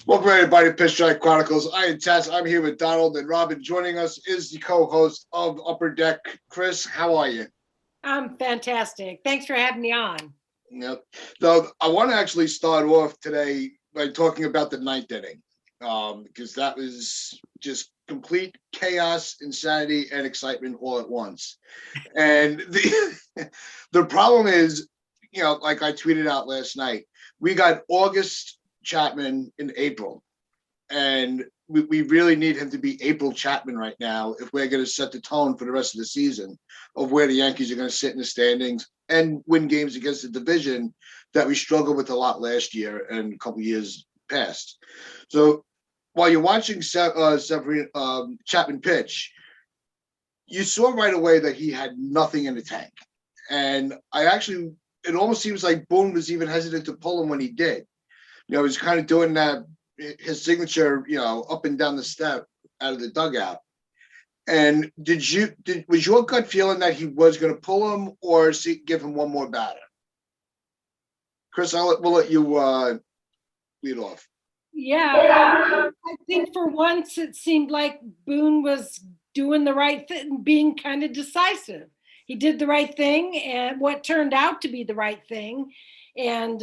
Welcome everybody to PinstripeChronicles. I am Tats. I'm here with Donald and Robin. Joining us is the co-host of Upper Deck, Chris. How are you? I'm fantastic. Thanks for having me on. Yep. So I want to actually start off today by talking about the ninth inning, because that was just complete chaos, insanity, and excitement all at once. And the problem is, like I tweeted out last night, we got August Chapman in April, and we really need him to be April Chapman right now if we're going to set the tone for the rest of the season of where the Yankees are going to sit in the standings and win games against the division that we struggled with a lot last year and a couple years past. So while you're watching Chapman pitch, you saw right away that he had nothing in the tank. And it almost seems like Boone was even hesitant to pull him when he did. He's kind of doing that, his signature, up and down the step out of the dugout. And was your gut feeling that he was going to pull him or give him one more batter? Chris, we'll let you lead off. Yeah, I think for once it seemed like Boone was doing the right thing, being kind of decisive. He did the right thing and what turned out to be the right thing. And,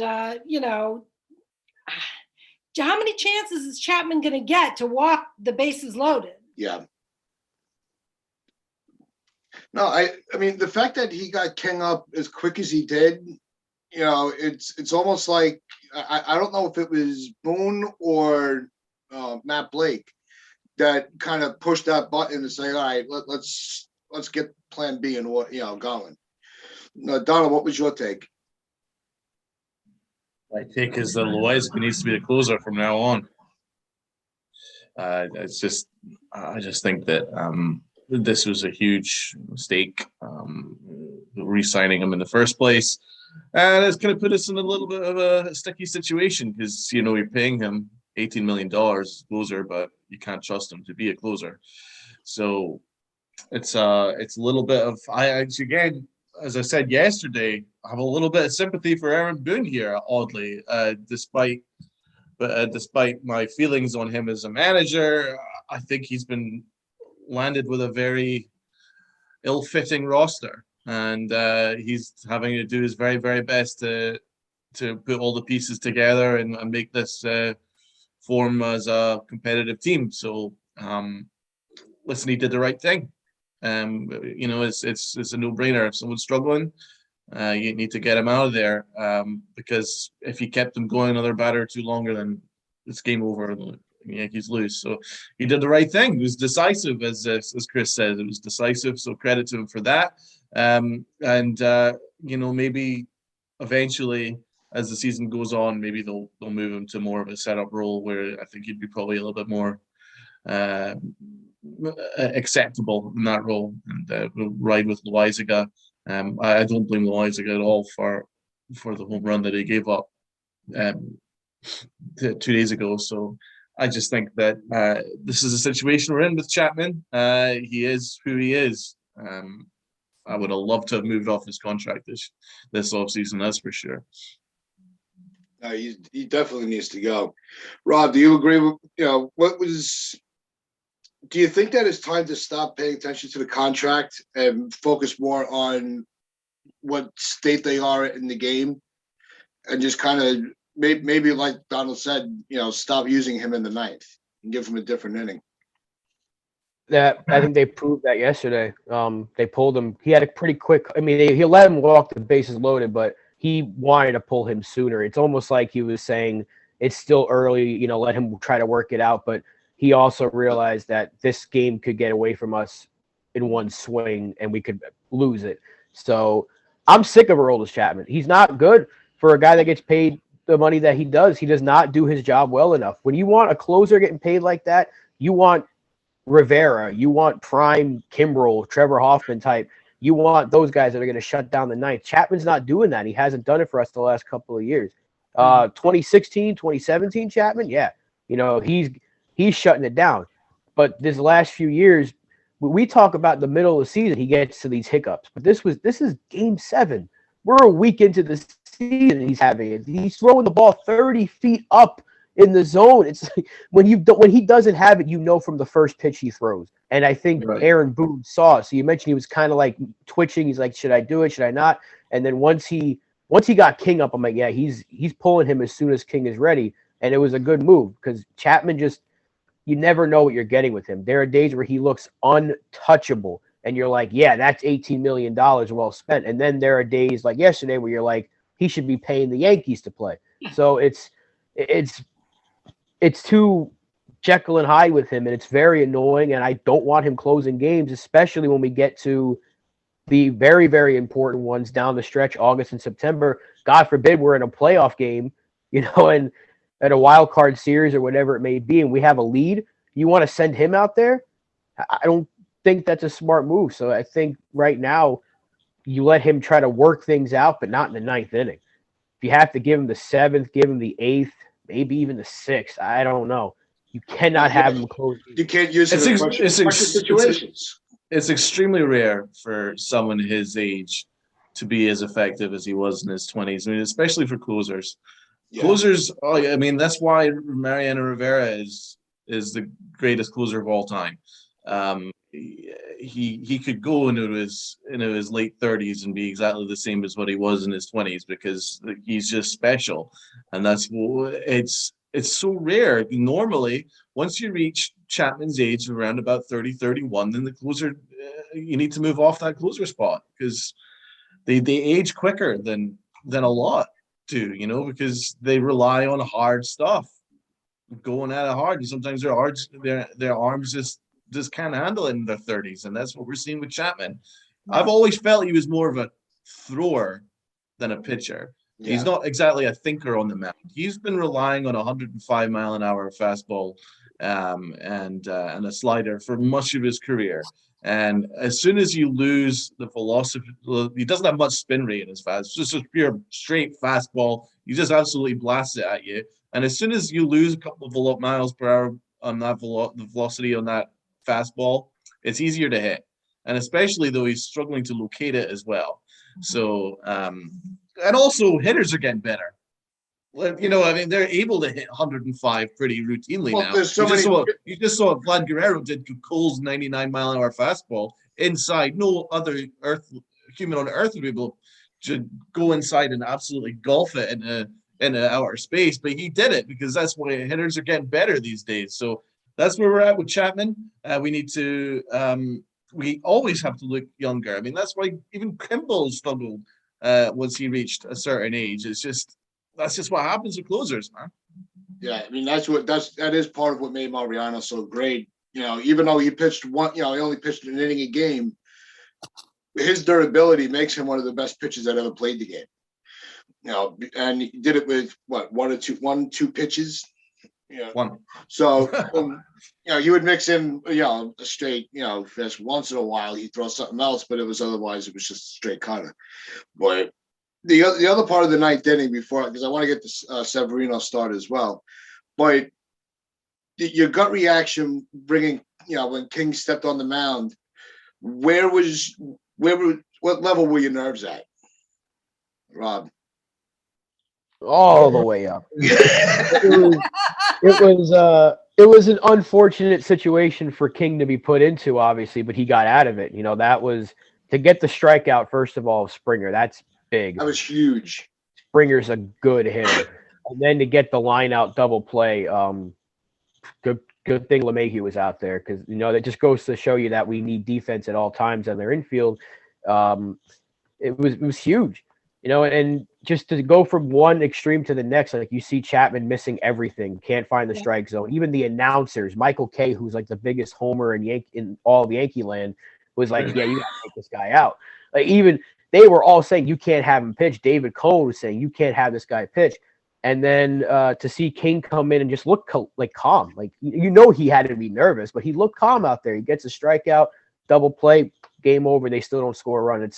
how many chances is Chapman going to get to walk the bases loaded? Yeah. No, I mean, the fact that he got King up as quick as he did, it's almost like, I don't know if it was Boone or Matt Blake that kind of pushed that button to say, all right, let's get plan B and going. Donald, what was your take? My take is that Loaiza needs to be the closer from now on. I just think that this was a huge mistake, re-signing him in the first place. And it's going to put us in a little bit of a sticky situation because, you're paying him $18 million closer, but you can't trust him to be a closer. So it's a little bit of, again, as I said yesterday, I have a little bit of sympathy for Aaron Boone here, oddly, despite my feelings on him as a manager. I think he's been landed with a very ill-fitting roster, and he's having to do his very, very best to put all the pieces together and make this form as a competitive team. So, listen, he did the right thing. It's a no-brainer. If someone's struggling, you need to get him out of there, because if you kept him going another batter too longer, then it's game over. The Yankees lose. So he did the right thing. He was decisive, as Chris says. It was decisive. So credit to him for that. Maybe eventually, as the season goes on, maybe they'll move him to more of a setup role where I think he'd be probably a little bit more acceptable in that role, and we'll ride with Loaiza. I don't blame Loaiza at all for the home run that he gave up 2 days ago. So I just think that this is a situation we're in with Chapman. He is who he is. I would have loved to have moved off his contract this offseason, that's for sure. He definitely needs to go. Rob, do you agree with, do you think that it's time to stop paying attention to the contract and focus more on what state they are in the game and just kind of maybe like Donald said, stop using him in the ninth and give him a different inning? That I think they proved that yesterday. They pulled him. He had a pretty quick. I mean, he let him walk the bases loaded, but he wanted to pull him sooner. It's almost like he was saying it's still early. Let him try to work it out. But he also realized that this game could get away from us in one swing, and we could lose it. So I'm sick of Aroldis Chapman. He's not good for a guy that gets paid the money that he does. He does not do his job well enough. When you want a closer getting paid like that, you want Rivera, you want prime Kimbrel, Trevor Hoffman type. You want those guys that are going to shut down the ninth. Chapman's not doing that. He hasn't done it for us the last couple of years. 2016, 2017 Chapman, yeah. He's shutting it down. But this last few years, we talk about the middle of the season, he gets to these hiccups. But this is game 7. We're a week into the season he's having it. He's throwing the ball 30 feet up in the zone. It's like when he doesn't have it, you know from the first pitch he throws. And I think Right. Aaron Boone saw it. So you mentioned he was kind of like twitching. He's like, should I do it? Should I not? And then once he got King up, I'm like, yeah, he's pulling him as soon as King is ready. And it was a good move because Chapman just, you never know what you're getting with him. There are days where he looks untouchable and you're like, yeah, that's $18 million well spent. And then there are days like yesterday where you're like, he should be paying the Yankees to play. So it's too Jekyll and Hyde with him, and it's very annoying, and I don't want him closing games, especially when we get to the very, very important ones down the stretch, August and September. God forbid we're in a playoff game, and at a wild card series or whatever it may be, and we have a lead. You want to send him out there? I don't think that's a smart move. So I think right now you let him try to work things out, but not in the ninth inning. If you have to give him the seventh, give him the eighth, maybe even the sixth. I don't know. You cannot have him close. You can't use it in pressure situations. It's extremely rare for someone his age to be as effective as he was in his 20s. I mean, especially for closers. Yeah. Closers, I mean, that's why Mariano Rivera is the greatest closer of all time. He could go into his late 30s and be exactly the same as what he was in his 20s because he's just special, and it's so rare. Normally, once you reach Chapman's age around about 30, 31, then the closer you need to move off that closer spot because they age quicker than a lot do, because they rely on hard stuff, going at it hard, and sometimes their arms just can't handle it in their 30s, and that's what we're seeing with Chapman. I've always felt he was more of a thrower than a pitcher. Yeah. He's not exactly a thinker on the mound. He's been relying on a 105-mile-an-hour fastball and a slider for much of his career. And as soon as you lose the velocity, he doesn't have much spin rate in his fastball. It's just a pure straight fastball. You just absolutely blast it at you. And as soon as you lose a couple of miles per hour on that the velocity on that fastball, it's easier to hit. And especially though he's struggling to locate it as well. So, and also hitters are getting better. I mean, they're able to hit 105 pretty routinely now. You just saw what Vlad Guerrero did to Cole's 99-mile-an-hour fastball inside. No other human on earth would be able to go inside and absolutely golf it in an outer space, but he did it because that's why hitters are getting better these days. So that's where we're at with Chapman. We need to. We always have to look younger. I mean, that's why even Kimball struggled once he reached a certain age. That's just what happens with closers, man. Yeah, I mean that is part of what made Mariano so great. Even though he pitched he only pitched an inning a game, his durability makes him one of the best pitchers that ever played the game. And he did it with two pitches. One. So you would mix in a straight fast. Once in a while he throws something else, but it was just a straight cutter. But the other part of the ninth inning because I want to get to Severino start as well, but your gut reaction bringing when King stepped on the mound, what level were your nerves at, Rob? All the way up. It was an unfortunate situation for King to be put into, obviously, but he got out of it. That was to get the strikeout, first of all, Springer. That's big. That was huge. Springer's a good hitter. And then to get the line out double play, good thing LeMahieu was out there because, that just goes to show you that we need defense at all times on their infield. It was huge. And just to go from one extreme to the next, like you see Chapman missing everything, can't find the strike zone. Even the announcers, Michael Kay, who's like the biggest homer in all of Yankee land, was like, yeah, you got to take this guy out. Like even they were all saying you can't have him pitch. David Cohn was saying you can't have this guy pitch. And then to see King come in and just look calm, like he had to be nervous, but he looked calm out there. He gets a strikeout, double play, game over. They still don't score a run.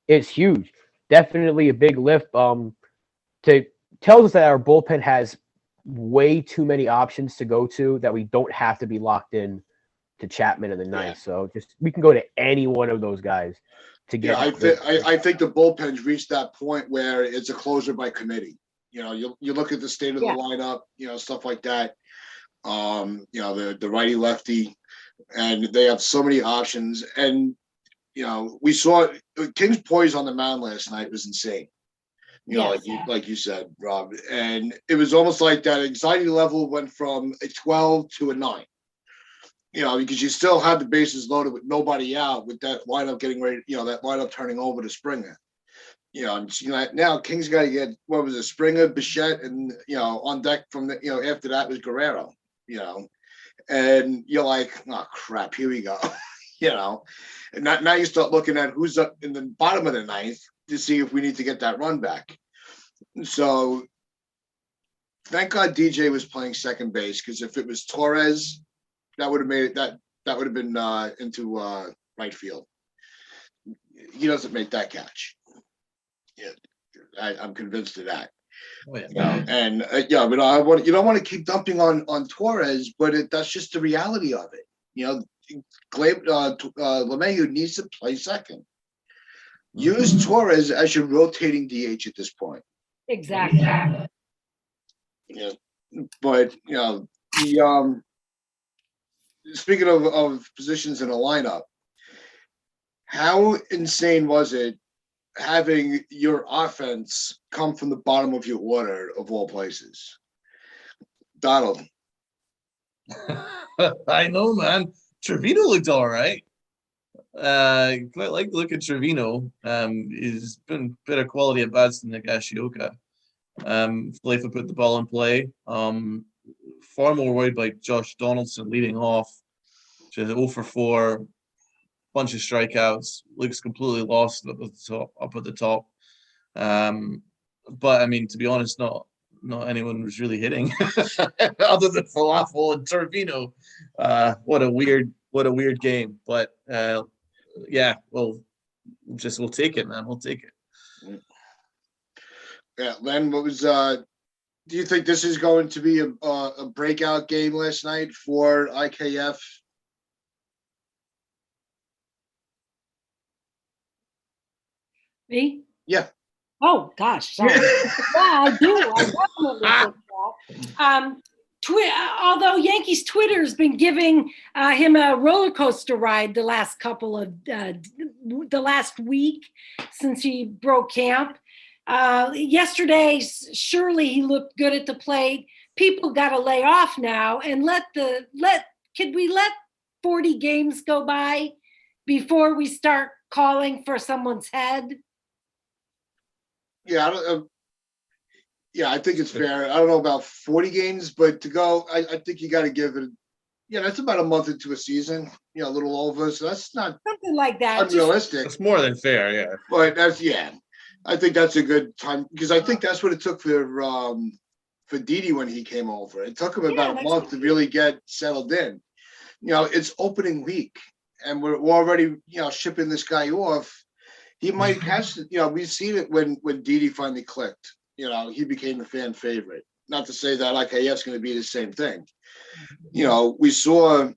It's huge. Definitely a big lift. Tells us that our bullpen has way too many options to go to, that we don't have to be locked in to Chapman in the ninth. So we can go to any one of those guys to get. I think the bullpen's reached that point where it's a closer by committee. You know, you look at the state of the Yeah. lineup, stuff like that. The righty lefty, and they have so many options. And we saw King's poise on the mound last night was insane. Yes. Like you said, Rob, and it was almost like that anxiety level went from a 12 to a 9. Because you still had the bases loaded with nobody out, with that lineup getting ready, that lineup turning over to Springer. Now King's got to get, what was it, Springer, Bichette, and on deck from the, after that was Guerrero. And you're like, oh crap, here we go. And now you start looking at who's up in the bottom of the 9th to see if we need to get that run back. So thank God DJ was playing second base, because if it was Torres, that would have made it, that would have been into right field. He doesn't make that catch. Yeah, I'm convinced of that. Oh, yeah. And but I want, you don't want to keep dumping on Torres, but that's just the reality of it. LeMahieu needs to play second. Use Torres as your rotating DH at this point. Exactly. Yeah, but the speaking of positions in a lineup, how insane was it having your offense come from the bottom of your order of all places? Donald. I know, man. Trevino looked all right. Quite like the look at Trevino. He's been better quality at bats than Nagashioka. Flefa put the ball in play. Far more worried by Josh Donaldson leading off. Just 0 for 4, bunch of strikeouts. Looks completely lost up at the top. But I mean, to be honest, not anyone was really hitting other than Falafel and Trevino. What a weird game. But yeah, we'll take it, man. We'll take it. Yeah, Len, what was do you think this is going to be a breakout game last night for IKF? Me? Yeah. Oh gosh, sorry. Yeah, I do. I definitely think that. Although Yankees Twitter has been giving him a roller coaster ride the last week since he broke camp. Yesterday, surely he looked good at the plate. People got to lay off now and could we let 40 games go by before we start calling for someone's head? Yeah, I think it's fair. I don't know about 40 games, but to go, I think you got to give it. Yeah, that's about a month into a season. A little over, so that's not something like that. Unrealistic. It's more than fair, yeah. But I think that's a good time, because I think that's what it took for Didi when he came over. It took him about a month to really get settled in. It's opening week, and we're already shipping this guy off. He might catch it. We've seen it when Didi finally clicked. He became a fan favorite. Not to say that IKF's going to be the same thing. We saw,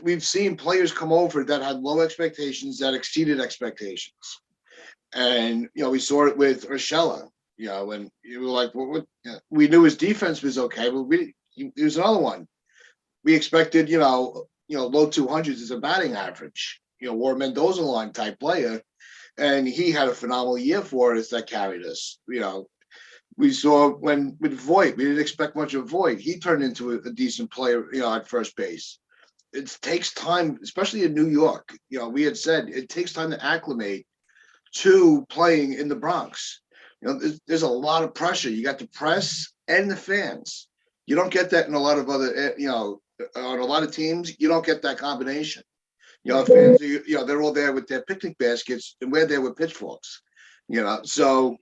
we've seen players come over that had low expectations that exceeded expectations. And, we saw it with Urshela, when you were like, we knew his defense was okay, but there's another one. We expected, low 200s as a batting average, War Mendoza line type player. And he had a phenomenal year for us that carried us. We saw with Voit, we didn't expect much of Voit. He turned into a decent player, at first base. It takes time, especially in New York. We had said it takes time to acclimate to playing in the Bronx. There's a lot of pressure. You got the press and the fans. You don't get that in a lot of other, on a lot of teams. You don't get that combination. Fans, they're all there with their picnic baskets, and we're there with pitchforks. So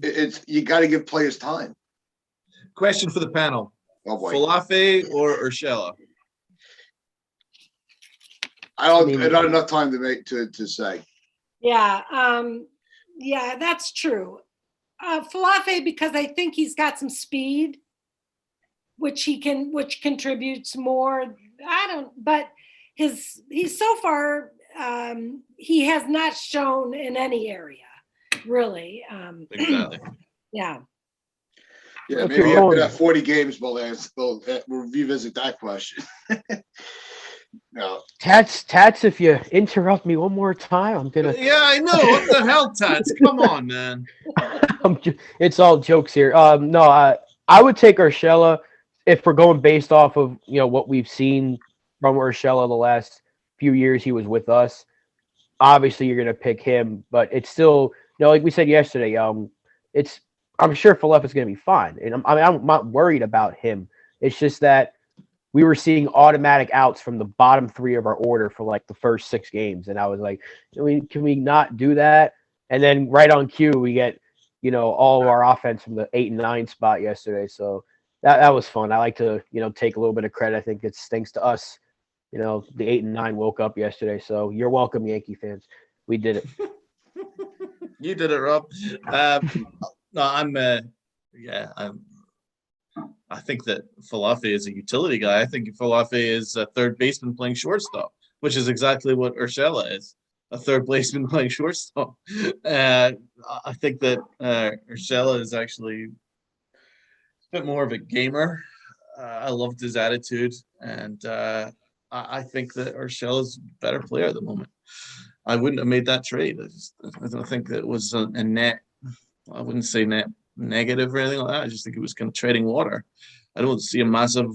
it's you got to give players time. Question for the panel: Oh boy, Falafel or Urshela? I don't have enough time to make to say. Yeah, yeah, that's true. Falafel, because I think he's got some speed, which contributes more. But he's so far he has not shown in any area, really. Exactly. Yeah. Yeah, If maybe you're after going- that 40 games, we'll revisit that question. No. Tats, if you interrupt me one more time, I'm gonna. Yeah, I know. What the hell, Tats? Come on, man. It's all jokes here. No, I would take Urshela if we're going based off of what we've seen from Urshela the last few years he was with us. Obviously, you're gonna pick him, but it's still like we said yesterday. I'm sure Falef is gonna be fine, and I'm not worried about him. It's just that we were seeing automatic outs from the bottom three of our order for like the first 6 games, and I was like, can we not do that? And then right on cue, we get all of our offense from the 8 and 9 spot yesterday. So that was fun. I like to take a little bit of credit. I think it's thanks to us. The 8 and 9 woke up yesterday. So you're welcome, Yankee fans. We did it. You did it, Rob. No, I think that Falafe is a utility guy. I think Falafe is a third baseman playing shortstop, which is exactly what Urshela is, a third baseman playing shortstop. I think that Urshela is actually a bit more of a gamer. I loved his attitude, and I think that Urshela is a better player at the moment. I wouldn't have made that trade. I don't think that it was a net. I wouldn't say net negative or anything like that. I just think it was kind of trading water. I don't see a massive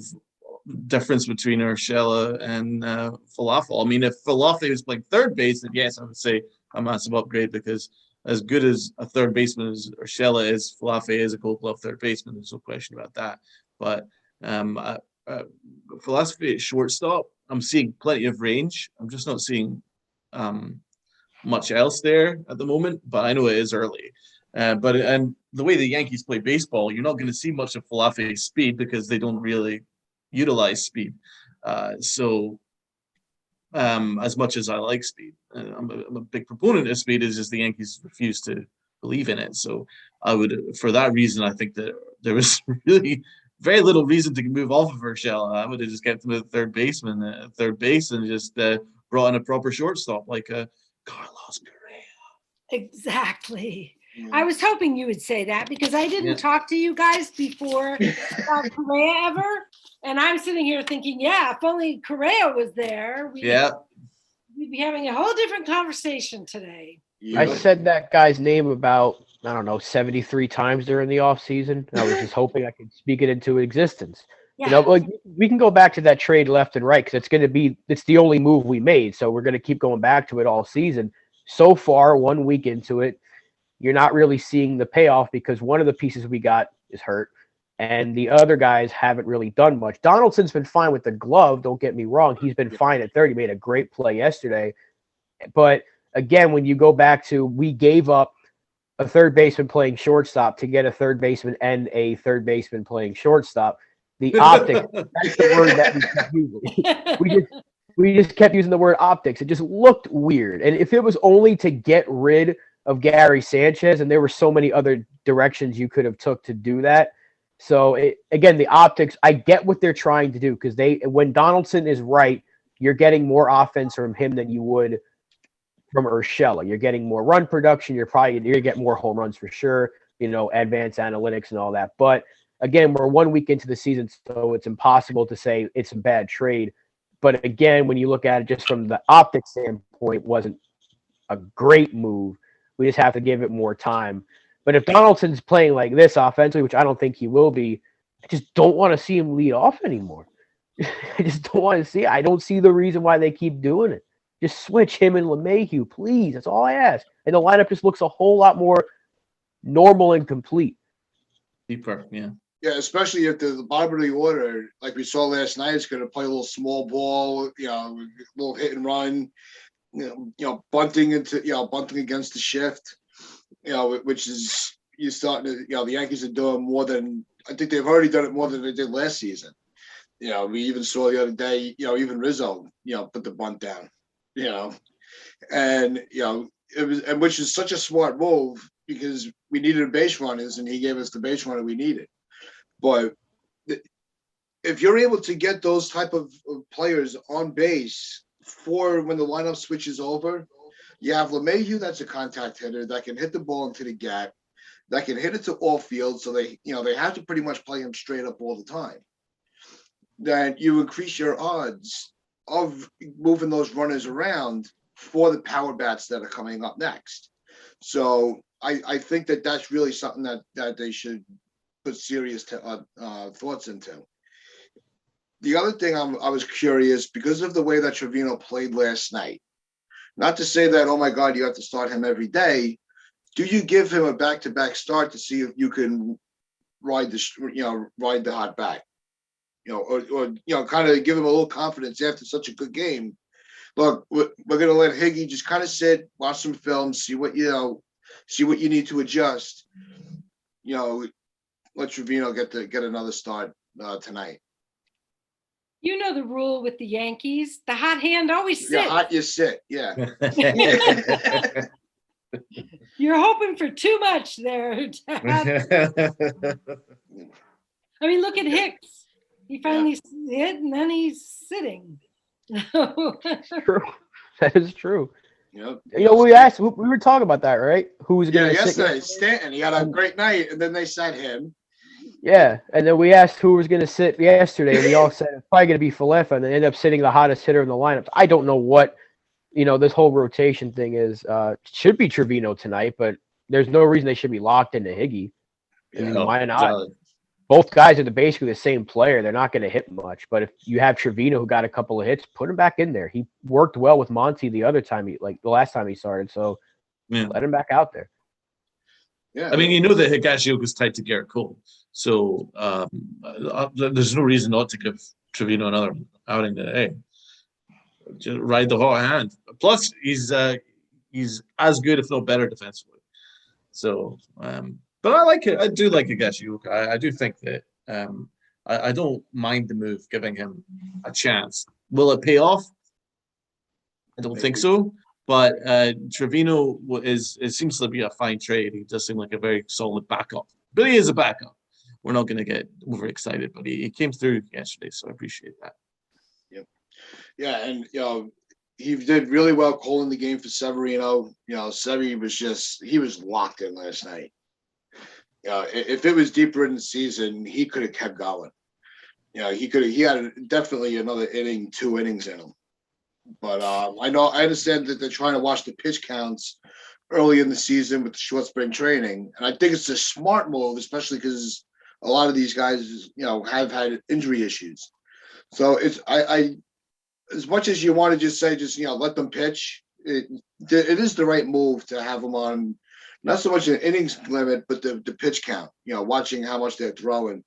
difference between Urshela and Falafel. I mean, if Falafel was playing third base, then yes, I would say a massive upgrade, because as good as a third baseman as Urshela is, Falafel is a Gold Glove third baseman. There's no question about that. But Falafel at shortstop, I'm seeing plenty of range. I'm just not seeing much else there at the moment. But I know it is early. But the way the Yankees play baseball, you're not going to see much of Falafel's speed because they don't really utilize speed. So as much as I like speed, I'm a big proponent of speed. Is just the Yankees refuse to believe in it. So I would, for that reason, I think that there was really very little reason to move off of Urshela. I would have just kept him at third base, and just brought in a proper shortstop like Carlos Correa. Exactly. I was hoping you would say that, because I didn't talk to you guys before about Correa ever. And I'm sitting here thinking, if only Correa was there, we'd be having a whole different conversation today. Yeah. I said that guy's name about, 73 times during the offseason. And I was just hoping I could speak it into existence. Yeah. We can go back to that trade left and right, because it's the only move we made. So we're going to keep going back to it all season. So far, 1 week into it, you're not really seeing the payoff, because one of the pieces we got is hurt, and the other guys haven't really done much. Donaldson's been fine with the glove. Don't get me wrong. He's been fine at third. He made a great play yesterday. But again, when you go back to, we gave up a third baseman playing shortstop to get a third baseman and a third baseman playing shortstop. The optics, that's the word that we kept using. We just kept using the word optics. It just looked weird. And if it was only to get rid of Gary Sanchez, and there were so many other directions you could have took to do that. So again, the optics, I get what they're trying to do, because when Donaldson is right, you're getting more offense from him than you would from Urshela. You're getting more run production. You're going to get more home runs for sure, advanced analytics and all that. But again, we're 1 week into the season, so it's impossible to say it's a bad trade. But again, when you look at it just from the optics standpoint, it wasn't a great move. We just have to give it more time. But if Donaldson's playing like this offensively, which I don't think he will be, I just don't want to see him lead off anymore. I just don't want to see it. I don't see the reason why they keep doing it. Just switch him and LeMahieu, please. That's all I ask. And the lineup just looks a whole lot more normal and complete. Deeper, yeah. Yeah, especially if the bottom of the order, like we saw last night, is going to play a little small ball, a little hit and run, bunting against the shift, which is you starting to, the Yankees are doing more than, I think they've already done it more than they did last season. We even saw the other day, even Rizzo, put the bunt down, and it was, and which is such a smart move, because we needed base runners, and he gave us the base runner we needed. But if you're able to get those type of players on base for when the lineup switches over, you have LeMahieu, that's a contact hitter that can hit the ball into the gap. that can hit it to all fields. So they have to pretty much play him straight up all the time. Then you increase your odds of moving those runners around for the power bats that are coming up next. So I think that that's really something that they should put serious thoughts into. The other thing I was curious, because of the way that Trevino played last night, not to say that, oh my God, you have to start him every day. Do you give him a back-to-back start to see if you can ride the hot back? Or kind of give him a little confidence after such a good game. Look, we're going to let Higgy just kind of sit, watch some film, see what you need to adjust. Let Trevino get another start tonight. You know the rule with the Yankees. The hot hand always sits. You're hot, you sit. Yeah. You're hoping for too much there. I mean, look at Hicks. He finally hit, and then he's sitting. True. That is true. Yep. We were talking about that, right? Who was going to sit? Yesterday, Stanton. He had a great night, and then they sat him. Yeah, and then we asked who was going to sit yesterday, and we all said it's probably going to be Falefa, and they ended up sitting the hottest hitter in the lineup. I don't know what, this whole rotation thing is. Should be Trevino tonight, but there's no reason they should be locked into Higgy. Why not? Exactly. Both guys are basically the same player. They're not going to hit much, but if you have Trevino who got a couple of hits, put him back in there. He worked well with Monty the last time he started, so let him back out there. Yeah, I mean, that Higashioka's tied to Garrett Cole, so there's no reason not to give Trevino another outing today. Just ride the hot hand. Plus, he's as good, if not better, defensively. So, but I like it. I do like Higashioka. I do think that I don't mind the move, giving him a chance. Will it pay off? I don't think so. But Trevino seems to be a fine trade. He does seem like a very solid backup. But he is a backup. We're not going to get overexcited, but he came through yesterday, so I appreciate that. Yep. Yeah, and he did really well calling the game for Severino. Sevy was locked in last night. If it was deeper in the season, he could have kept going. He had definitely another 2 innings in him. But I understand that they're trying to watch the pitch counts early in the season with the short spring training, and I think it's a smart move, especially because a lot of these guys, have had injury issues. So I as much as you want to just say let them pitch, it is the right move to have them on not so much an innings limit, but the pitch count. Watching how much they're throwing,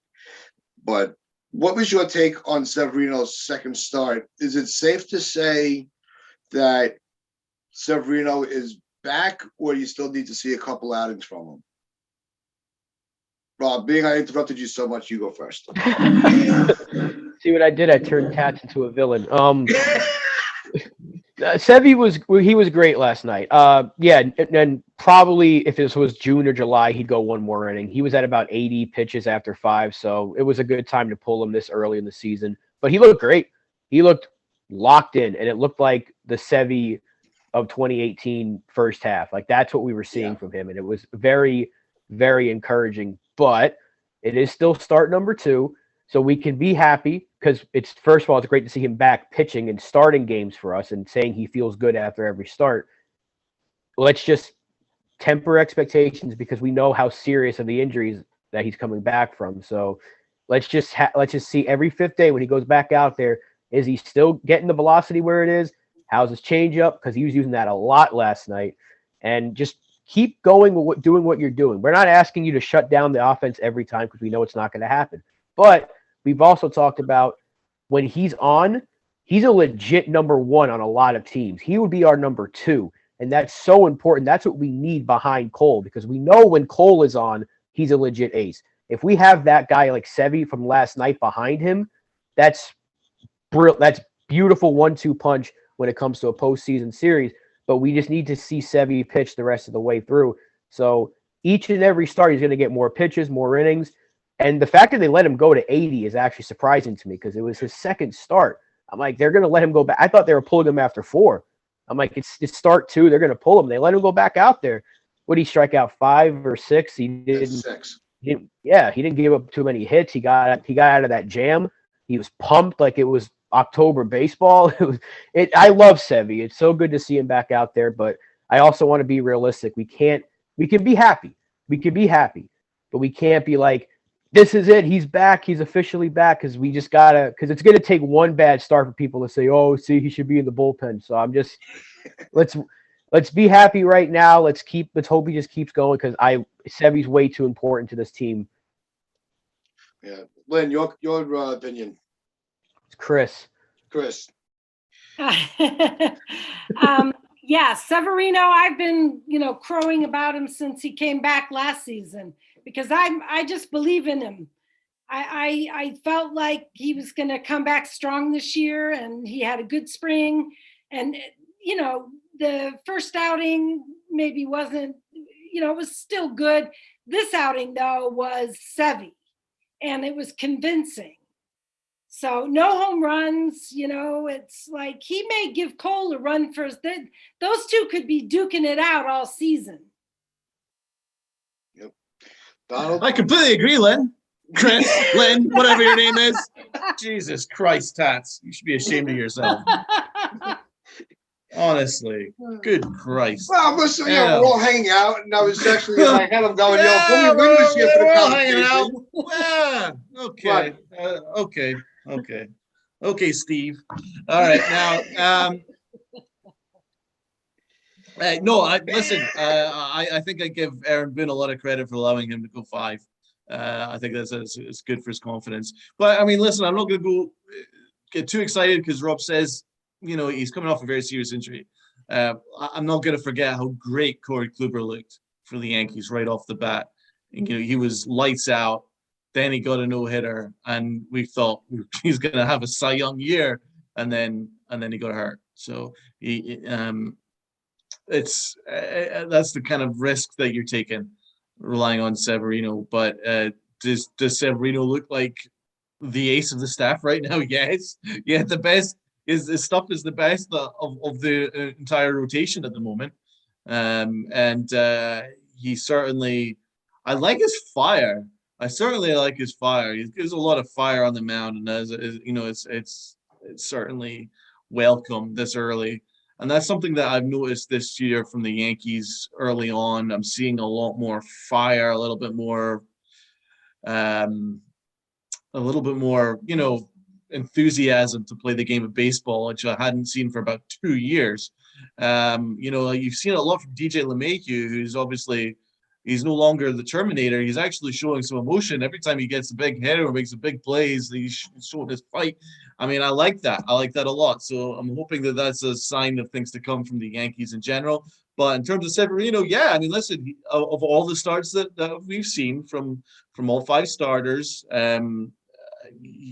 but. What was your take on Severino's second start? Is it safe to say that Severino is back, or you still need to see a couple outings from him? Rob, being I interrupted you so much, you go first. See what I did? I turned Tats into a villain. Sevy was great last night. And probably if this was June or July, he'd go one more inning. He was at about 80 pitches after 5, so it was a good time to pull him this early in the season. But he looked great. He looked locked in, and it looked like the Sevy of 2018 first half. Like that's what we were seeing from him, and it was very, very encouraging. But it is still start number 2. So we can be happy because first of all, it's great to see him back pitching and starting games for us and saying he feels good after every start. Let's just temper expectations because we know how serious of the injuries that he's coming back from. So let's just see every 5th day when he goes back out there, is he still getting the velocity where it is? How's his changeup? Because he was using that a lot last night. And just keep going with doing what you're doing. We're not asking you to shut down the offense every time because we know it's not going to happen. But we've also talked about when he's on, he's a legit number 1 on a lot of teams. He would be our number 2, and that's so important. That's what we need behind Cole because we know when Cole is on, he's a legit ace. If we have that guy like Sevy from last night behind him, that's beautiful 1-2 punch when it comes to a postseason series. But we just need to see Sevy pitch the rest of the way through. So each and every start, he's going to get more pitches, more innings. And the fact that they let him go to 80 is actually surprising to me because it was his second start. I'm like, they're going to let him go back. I thought they were pulling him after 4. I'm like, it's start 2. They're going to pull him. They let him go back out there. what did he strike out 5 or 6? He That's didn't. 6. He didn't give up too many hits. He got out of that jam. He was pumped like it was October baseball. I love Sevy. It's so good to see him back out there, but I also want to be realistic. We can be happy. We can be happy, but we can't be like, this is it. He's back. He's officially back, because it's going to take one bad start for people to say, oh, see, he should be in the bullpen. So I'm just, let's be happy right now. Let's hope he just keeps going, because Sevy's way too important to this team. Yeah. Lynn, your opinion. It's Chris. Yeah, Severino, I've been, crowing about him since he came back last season, because I just believe in him. I felt like he was going to come back strong this year, and he had a good spring. And, the first outing maybe wasn't, it was still good. This outing, though, was Sevy, and it was convincing. So no home runs, it's like he may give Cole a run first. Those two could be duking it out all season. Yep. Donald? I completely agree, Lynn. Chris, Lynn, whatever your name is. Jesus Christ, Tats. You should be ashamed of yourself. Honestly. Good Christ. Well, listen, we're all hanging out, and I was actually in my head, I'm going, let me win this year for the conversation. Yeah, okay. Okay, Steve. All right, now, I think I give Aaron Boone a lot of credit for allowing him to go 5. I think it's good for his confidence. But I mean, listen, I'm not going to get too excited, because Rob says, he's coming off a very serious injury. I'm not going to forget how great Corey Kluber looked for the Yankees right off the bat. And, he was lights out. Then he got a no-hitter, and we thought he's going to have a Cy Young year, and then he got hurt. So that's the kind of risk that you're taking, relying on Severino. But does Severino look like the ace of the staff right now? Yes. Yeah, the best. His stuff is the best of the entire rotation at the moment. He certainly, I like his fire. I certainly like his fire. He gives a lot of fire on the mound, and it's certainly welcome this early. And that's something that I've noticed this year from the Yankees early on. I'm seeing a lot more fire, a little bit more, enthusiasm to play the game of baseball, which I hadn't seen for about 2 years. You've seen a lot from DJ LeMahieu, who's obviously, he's no longer the Terminator. He's actually showing some emotion every time he gets a big hit or makes a big plays. He's showing his fight. I mean, I like that. I like that a lot. So I'm hoping that that's a sign of things to come from the Yankees in general. But in terms of Severino, yeah, I mean, listen, of all the starts that we've seen from all 5 starters,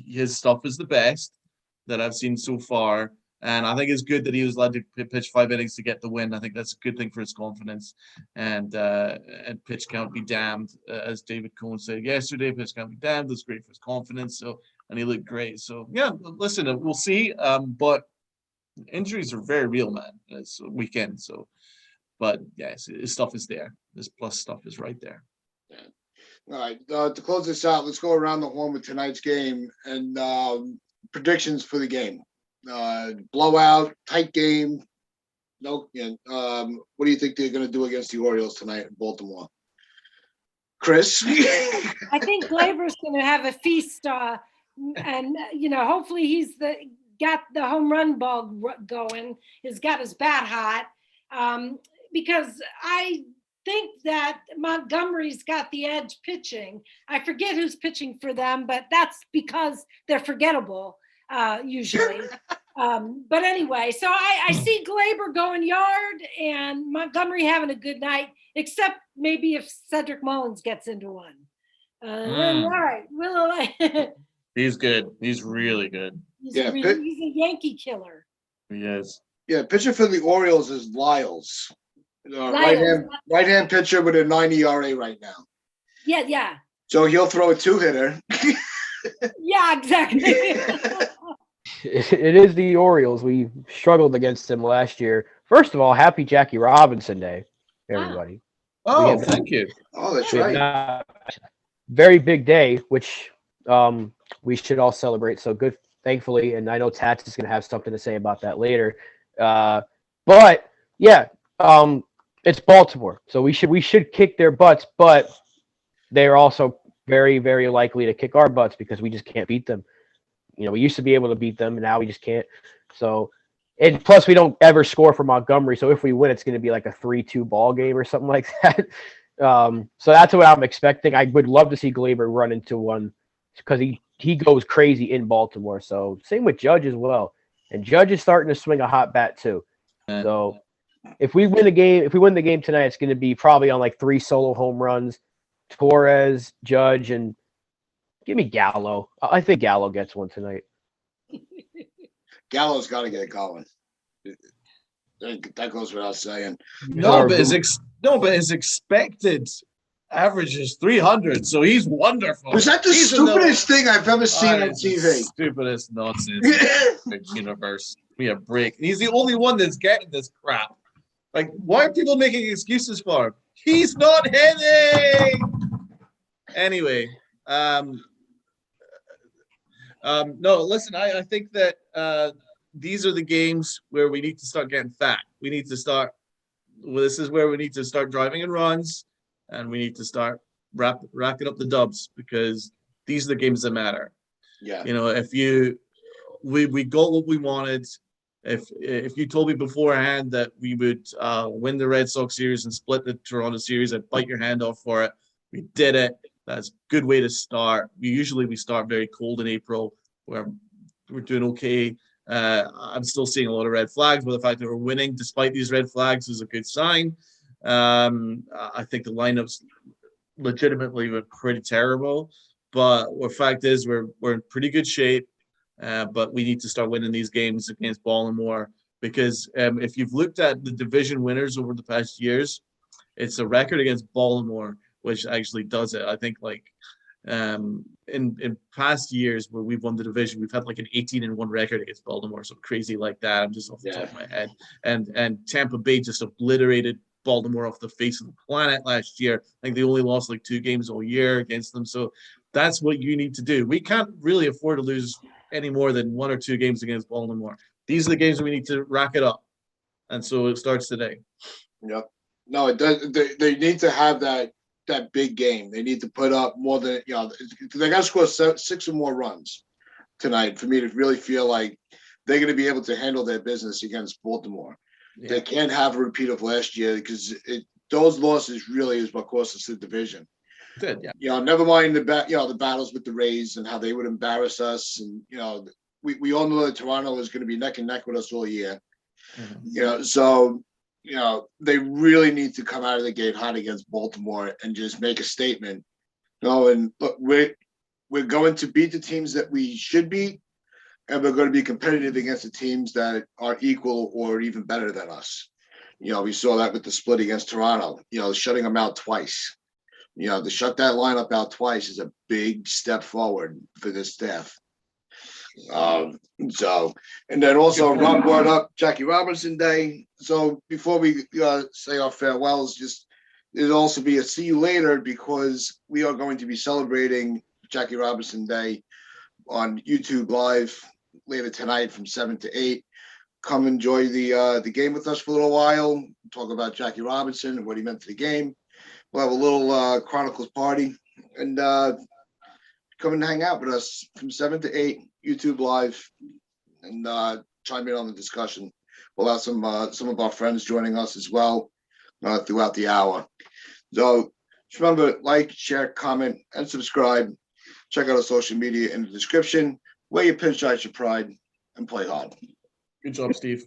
his stuff is the best that I've seen so far. And I think it's good that he was allowed to pitch 5 innings to get the win. I think that's a good thing for his confidence. And pitch count be damned, as David Cohn said yesterday. Pitch count be damned. That's great for his confidence. So, and he looked great. So yeah, listen, we'll see. But injuries are very real, man. It's a weekend. So, but yes, his stuff is there. His plus stuff is right there. Yeah. All right. To close this out, let's go around the horn with tonight's game and predictions for the game. Blowout, tight game. No. What do you think they're going to do against the Orioles tonight in Baltimore? Chris? I think Glaber's going to have a feast, and hopefully he's got the home run ball going. He's got his bat hot, because I think that Montgomery's got the edge pitching. I forget who's pitching for them, but that's because they're forgettable usually. But anyway, so I see Glaber going yard and Montgomery having a good night, except maybe if Cedric Mullins gets into one. All right, He's good. He's really good. He's a Yankee killer. He is. Yeah, pitcher for the Orioles is Lyles. Right-hand pitcher with a 9 ERA right now. Yeah. So he'll throw a 2-hitter. Yeah, exactly. It is the Orioles. We struggled against them last year. First of all, happy Jackie Robinson Day, everybody. Oh, have- thank you. Oh, that's we have right. not- very big day, which we should all celebrate. So good, thankfully, and I know Tats is going to have something to say about that later. But yeah, it's Baltimore, so we should kick their butts, but they're also very, very likely to kick our butts because we just can't beat them. You know, we used to be able to beat them, and now we just can't. So, and plus we don't ever score for Montgomery. So if we win, it's going to be like a 3-2 ball game or something like that. So that's what I'm expecting. I would love to see Glaber run into one because he goes crazy in Baltimore. So same with Judge as well. And Judge is starting to swing a hot bat too. So if we win the game tonight, it's going to be probably on like 3 solo home runs. Torres, Judge, and give me Gallo. I think Gallo gets one tonight. Gallo's got to get going. That goes without saying. No, but his expected average is 300, so he's wonderful. Was that the He's in stupidest thing I've ever seen on It's the TV? Stupidest nonsense in the universe. We have break. He's the only one that's getting this crap. Like, why are people making excuses for him? He's not hitting. Anyway, no, listen, I think that these are the games where we need to start getting fat. We need to start. Well, this is where we need to start driving in runs, and we need to start racking up the dubs because these are the games that matter. Yeah. You know, we got what we wanted. If you told me beforehand that we would win the Red Sox series and split the Toronto series, I'd bite your hand off for it. We did it. That's a good way to start. We start very cold in April, where we're doing okay. I'm still seeing a lot of red flags, but the fact that we're winning despite these red flags is a good sign. I think the lineups legitimately were pretty terrible, but the fact is we're in pretty good shape. But we need to start winning these games against Baltimore because if you've looked at the division winners over the past years, it's a record against Baltimore which actually does it. I think like in past years where we've won the division, we've had like an 18-1 record against Baltimore, so crazy like that. I'm just off the top of my head. And Tampa Bay just obliterated Baltimore off the face of the planet last year. I think they only lost like 2 games all year against them. So that's what you need to do. We can't really afford to lose any more than 1 or 2 games against Baltimore. These are the games where we need to rack it up. And so it starts today. Yep. No, it does. They need to have that big game. They need to put up more than, they got to score 6 or more runs tonight for me to really feel like they're going to be able to handle their business against Baltimore. Yeah. They can't have a repeat of last year because those losses really is what cost us the division. Good, yeah. Never mind the battles with the Rays and how they would embarrass us, and we all know that Toronto is going to be neck and neck with us all year. Mm-hmm. So they really need to come out of the gate hot against Baltimore and just make a statement. And look, we're going to beat the teams that we should beat, and we're going to be competitive against the teams that are equal or even better than us. We saw that with the split against Toronto, shutting them out twice. To shut that lineup out twice is a big step forward for this staff. And then also Rob brought up Jackie Robinson Day. So before we say our farewells, it'll also be a see you later because we are going to be celebrating Jackie Robinson Day on YouTube Live later tonight from 7 to 8. Come enjoy the game with us for a little while. Talk about Jackie Robinson and what he meant to the game. We'll have a little Chronicles party and come and hang out with us from 7 to 8, YouTube Live, and chime in on the discussion. We'll have some of our friends joining us as well throughout the hour. So just remember, like, share, comment, and subscribe. Check out our social media in the description. Wear your pinstripes, your pride, and play hard. Good job, Steve.